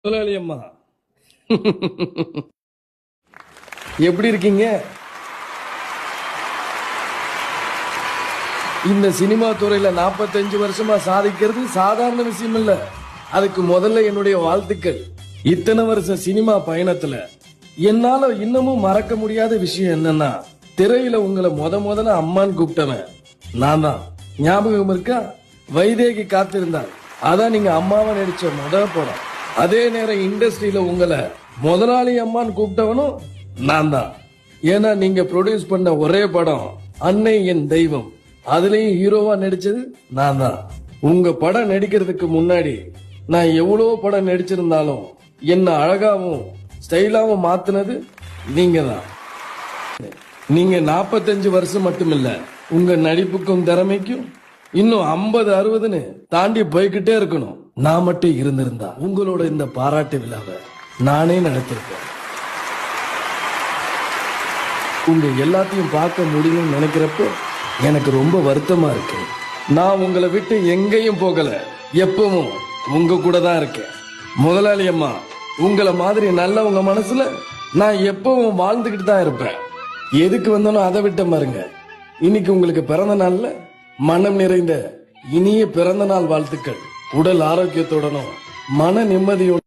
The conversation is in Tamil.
முதலாளி அம்மா எப்படி இருக்கீங்க? இந்த சினிமா துறையில 45 வருஷமா சாதிக்கிறது சாதாரண விஷயம் இல்ல. அதுக்கு முதல்ல என்னுடைய வாழ்த்துக்கள். இத்தனை வருஷம் சினிமா பயணத்துல என்னால இன்னமும் மறக்க முடியாத விஷயம் என்னன்னா, திரையில உங்களை முதல்ல அம்மான்னு கூப்பிட்டவன் நான் தான். ஞாபகம் இருக்கா? வைதேகி காத்திருந்தாள். அதான் நீங்க அம்மாவை நடிச்ச முதல் படம். அதே நேரம் இண்டஸ்ட்ரியில உங்களை முதலாளி அம்மான்னு கூப்பிட்டவனும் நான் தான். ஏன்னா நீங்க ப்ரொடியூஸ் பண்ண ஒரே படம் அன்னை என் தெய்வம். அதுலயும் ஹீரோவா நடிச்சது நான் தான். உங்க படம் நடிக்கிறதுக்கு முன்னாடி நான் எவ்வளவு படம் நடிச்சிருந்தாலும் என்ன அழகாவும் ஸ்டைலாவும் மாத்தினது நீங்க தான். நீங்க 45 வருஷம் மட்டும் இல்ல, உங்க நடிப்புக்கும் திறமைக்கும் இன்னும் 50 60ன்னு தாண்டி போய்கிட்டே இருக்கணும். நான் மட்டும் இருந்திருந்தா உங்களோட இந்த பாராட்டு விழாவை நானே நடத்திருப்பேன். உங்க எல்லாத்தையும் பார்க்க முடியும்னு நினைக்கிறப்போ எனக்கு ரொம்ப வருத்தமா இருக்கு. நான் உங்களை விட்டு எங்கேயும் போகல, எப்பவும் உங்க கூட தான் இருக்கேன். முதலாளி அம்மா, உங்களை மாதிரி நல்ல உங்க மனசுல நான் எப்பவும் வாழ்ந்துகிட்டு தான் இருப்பேன். எதுக்கு வந்தாலும் அதை விட்ட பாருங்க. இன்னைக்கு உங்களுக்கு பிறந்த நாள்ல மனம் நிறைந்த இனிய பிறந்த நாள் வாழ்த்துக்கள். உடல் ஆரோக்கியத்துடனும் மன நிம்மதியோட